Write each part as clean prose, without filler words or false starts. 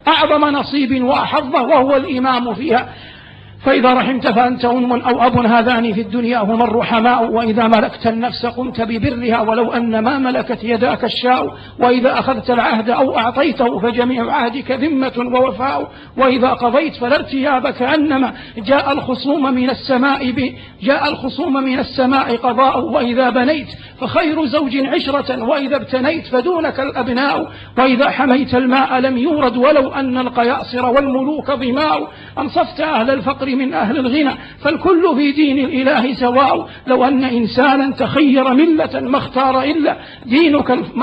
أعظم نصيب وأحظه، وهو الإمام فيها. فإذا رحمت فأنت أم أو أب، هذان في الدنيا هما الرحماء. وإذا ملكت النفس قمت ببرها، ولو أن ما ملكت يداك الشاء. وإذا أخذت العهد أو أعطيته فجميع عهدك ذمة ووفاء. وإذا قضيت فلا ارتياب، كأنما جاء الخصوم من السماء قضاء. وإذا بنيت فخير زوج عشرة، وإذا ابتنيت فدونك الأبناء. وإذا حميت الماء لم يورد، ولو أن القياصر والملوك ظماء. أنصفت أهل الفقر من أهل الغنى، فالكل في دين الإله سواء. لو أن إنسانا تخير ملة ما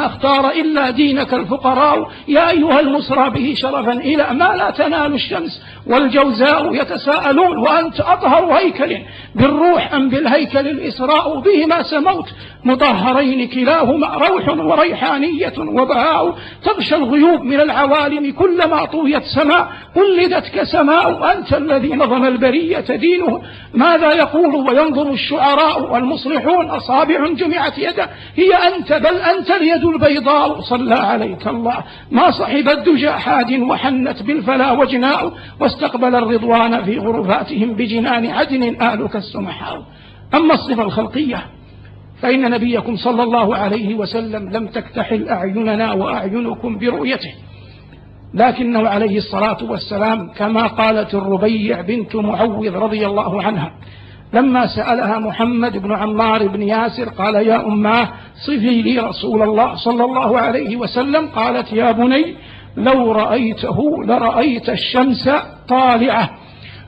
اختار إلا دينك الفقراء. يا أيها المسرى به شرفا إلى ما لا تنال الشمس والجوزاء. يتساءلون وأنت أطهر هيكل بالروح أم بالهيكل الإسراء. بهما سموت مطهرين كلاهما روح وريحانية وبهاء. تغشى الغيوب من العوالم كلما طويت سماء، قلدتك سماء. أنت الذي نظم البرية دينه، ماذا يقول وينظر الشعراء والمصلحون. أصابع جمعت يده هي أنت، بل أنت اليد البيضاء. صلى عليك الله ما صحب الدجى حاد، وحنت بالفلا وجناء. واستقبل الرضوان في غرفاتهم بجنان عدن آلك السمحاء. أما الصفة الخلقية فإن نبيكم صلى الله عليه وسلم لم تكتحل أعيننا وأعينكم برؤيته، لكنه عليه الصلاة والسلام كما قالت الربيع بنت معوذ رضي الله عنها لما سألها محمد بن عمار بن ياسر قال: يا أماه صفي لي رسول الله صلى الله عليه وسلم. قالت: يا بني لو رأيته لرأيت الشمس طالعة.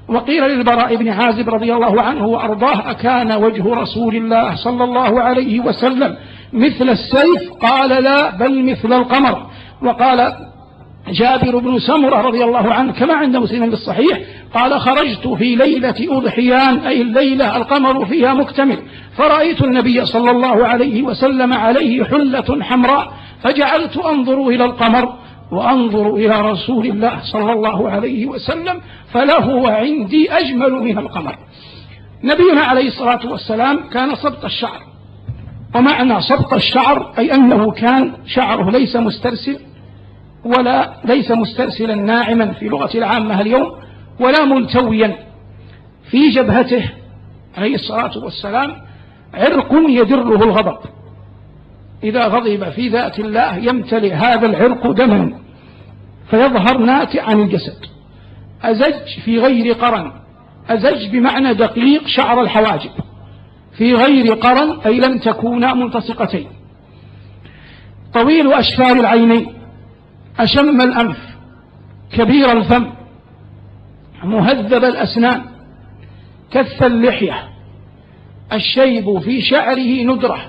وقيل للبراء بن عازب رضي الله عنه وأرضاه: أكان وجه رسول الله صلى الله عليه وسلم مثل السيف؟ قال: لا، بل مثل القمر. وقال جابر بن سمرة رضي الله عنه كما عند مسلم بالصحيح قال: خرجت في ليلة أضحيان، أي الليلة القمر فيها مكتمل، فرأيت النبي صلى الله عليه وسلم عليه حلة حمراء، فجعلت أنظر إلى القمر وأنظر إلى رسول الله صلى الله عليه وسلم، فله عندي أجمل من القمر. نبينا عليه الصلاة والسلام كان سبط الشعر، ومعنى سبط الشعر أي أنه كان شعره ليس مسترسل، ولا ليس مسترسلا ناعما في لغة العامة اليوم، ولا ملتويا. في جبهته عليه الصلاة والسلام عرق يدره الغضب، إذا غضب في ذات الله يمتلئ هذا العرق دما فيظهر ناتئ عن الجسد. أزج في غير قرن، أزج بمعنى دقيق شعر الحواجب، في غير قرن أي لم تكونا ملتصقتين. طويل أشفار العينين، أشم الأنف، كبير الفم، مهذب الأسنان، كث اللحية، الشيب في شعره ندرة،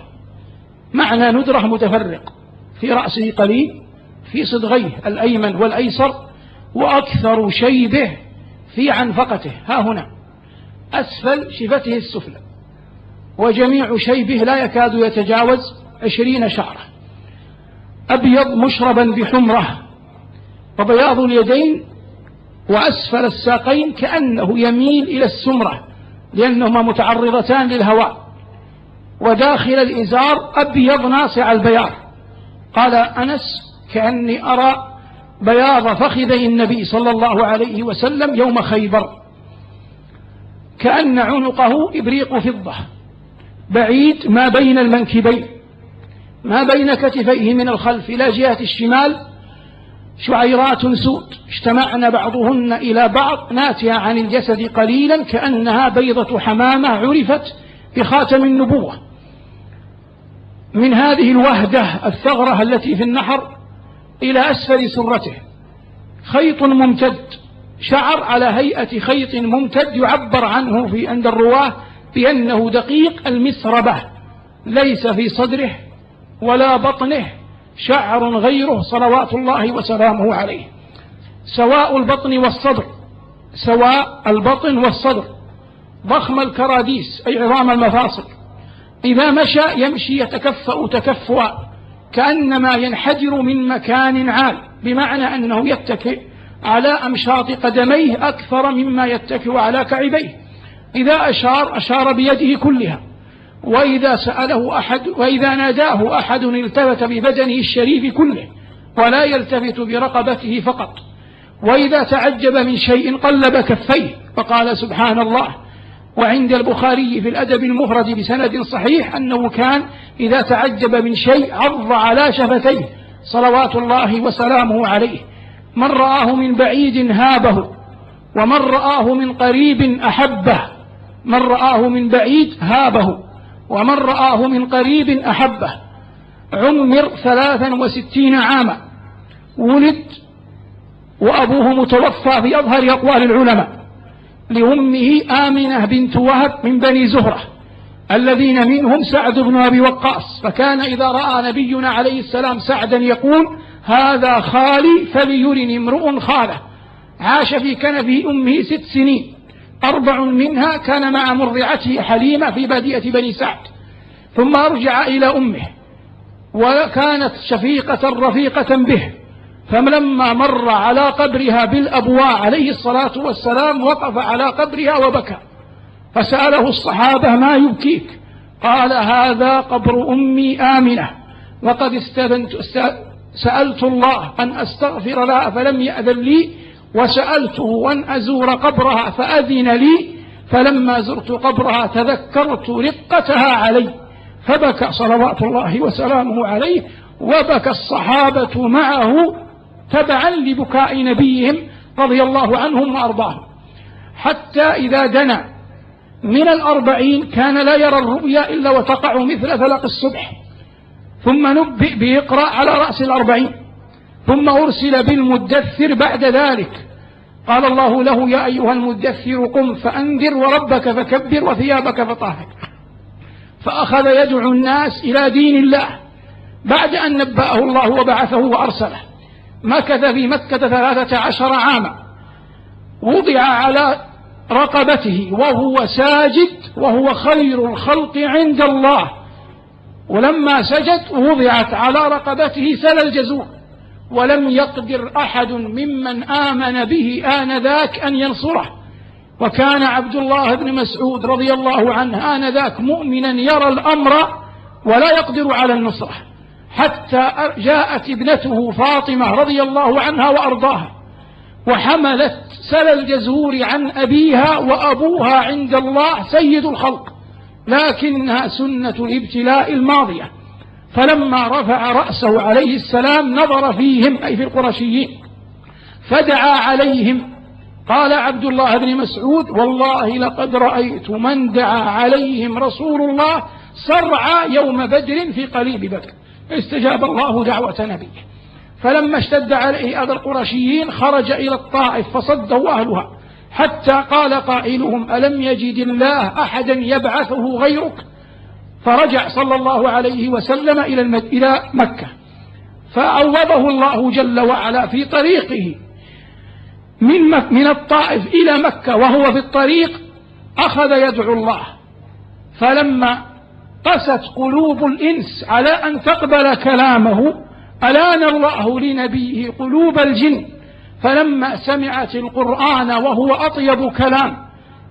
معنى ندرة متفرق، في رأسه قليل، في صدغيه الأيمن والأيسر، وأكثر شيبه في عنفقته ها هنا أسفل شفته السفلى، وجميع شيبه لا يكاد يتجاوز 20 شعرة. أبيض مشربا بحمرة، وبياض اليدين وأسفل الساقين كأنه يميل إلى السمرة لأنهما متعرضتان للهواء، وداخل الإزار أبيض ناصع البياض. قال أنس: كأني أرى بياض فخذي النبي صلى الله عليه وسلم يوم خيبر، كأن عنقه إبريق فضة بعيد ما بين المنكبين، ما بين كتفيه من الخلف إلى جهة الشمال شعيرات سود اجتمعن بعضهن إلى بعض ناتية عن الجسد قليلا، كأنها بيضة حمامة عرفت بخاتم النبوة. من هذه الوهدة الثغرة التي في النحر إلى أسفل سرته خيط ممتد، شعر على هيئة خيط ممتد يعبر عنه في عند الرواه بأنه دقيق المسربة، ليس في صدره ولا بطنه شعر غيره صلوات الله وسلامه عليه. سواء البطن والصدر، ضخم الكراديس أي عظام المفاصل، إذا مشى يمشي يتكفأ تكفؤا كأنما ينحدر من مكان عال، بمعنى أنه يتكئ على أمشاط قدميه أكثر مما يتكئ على كعبيه. إذا أشار بيده كلها، وإذا ناداه أحد التفت ببدنه الشريف كله، ولا يلتفت برقبته فقط. وإذا تعجب من شيء قلب كفيه فقال سبحان الله. وعند البخاري في الأدب المفرد بسند صحيح أنه كان إذا تعجب من شيء عض على شفتيه صلوات الله وسلامه عليه. من رآه من بعيد هابه، ومن رآه من قريب أحبه. من رآه من بعيد هابه، ومن رآه من قريب أحبه. عمر 63 عاما، ولد وأبوه متوفى في أظهر أقوال العلماء، لأمه آمنة بنت وهب من بني زهرة الذين منهم سعد بن أبي وقاص، فكان إذا رأى نبينا عليه السلام سعدا يقول هذا خالي فليرني امرؤ خاله. عاش في كنف أمه 6 سنين، 4 منها كان مع مرضعته حليمة في بادية بني سعد، ثم رجع إلى أمه وكانت شفيقة رفيقة به. فلما مر على قبرها بالأبواء عليه الصلاة والسلام وقف على قبرها وبكى، فسأله الصحابة ما يبكيك؟ قال هذا قبر أمي آمنة، وقد سألت الله أن أستغفر لها فلم يأذن لي، وسألته أن أزور قبرها فأذن لي، فلما زرت قبرها تذكرت رقتها علي، فبكى صلوات الله وسلامه عليه، وبكى الصحابة معه تبعا لبكاء نبيهم رضي الله عنهم وأرضاهم. حتى إذا دنا من 40 كان لا يرى الرؤيا إلا وتقع مثل فلق الصبح، ثم نبئ بإقرأ على رأس 40، ثم أرسل بالمدثر بعد ذلك. قال الله له يا أيها المدثر قم فأنذر وربك فكبر وثيابك فطهر. فأخذ يدعو الناس إلى دين الله بعد أن نبأه الله وبعثه وأرسله. مكث في مكة 13 عاما، وضع على رقبته وهو ساجد وهو خير الخلق عند الله، ولما سجد وضعت على رقبته سل الجزور، ولم يقدر أحد ممن آمن به آنذاك أن ينصره. وكان عبد الله بن مسعود رضي الله عنه آنذاك مؤمنا يرى الأمر ولا يقدر على النصرة، حتى جاءت ابنته فاطمة رضي الله عنها وأرضاها وحملت سل الجزور عن أبيها، وأبوها عند الله سيد الخلق، لكنها سنة الابتلاء الماضية. فلما رفع رأسه عليه السلام نظر فيهم أي في القرشيين فدعا عليهم. قال عبد الله بن مسعود والله لقد رأيت من دعا عليهم رسول الله صرعى يوم بدر في قليب بدر، استجاب الله دعوة نبيه. فلما اشتد عليه أذى القرشيين خرج إلى الطائف فصده أهلها، حتى قال قائلهم ألم يجد الله أحدا يبعثه غيرك؟ فرجع صلى الله عليه وسلم إلى مكة، فعوضه الله جل وعلا في طريقه من الطائف إلى مكة، وهو في الطريق أخذ يدعو الله. فلما قست قلوب الإنس على أن تقبل كلامه ألان الله لنبيه قلوب الجن، فلما سمعت القرآن وهو أطيب كلام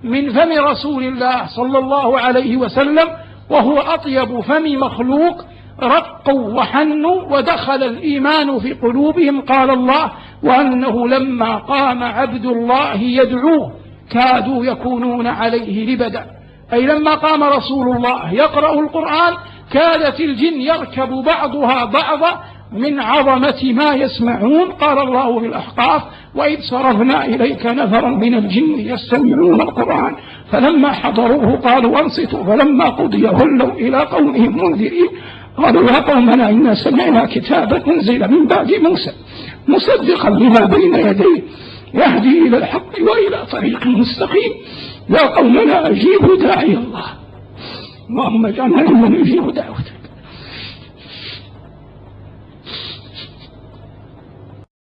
من فم رسول الله صلى الله عليه وسلم وهو أطيب فم مخلوق رقوا وحنوا ودخل الإيمان في قلوبهم. قال الله وأنه لما قام عبد الله يدعوه كادوا يكونون عليه لبدا، أي لما قام رسول الله يقرأ القرآن كادت الجن يركب بعضها بعضا من عظمة ما يسمعون. قال الله في الأحقاف وإذ صرفنا إليك نفرا من الجن يستمعون القرآن فلما حضروه قالوا أنصتوا فلما قضي ولوا إلى قومهم منذرين قالوا يا قومنا إنا سمعنا كتابا أنزل من بعد موسى مصدقا لما بين يديه يهدي إلى الحق وإلى طريق مستقيم يا قومنا أجيبوا داعي الله اللهم اجعلنا ممن يجيب دعوته.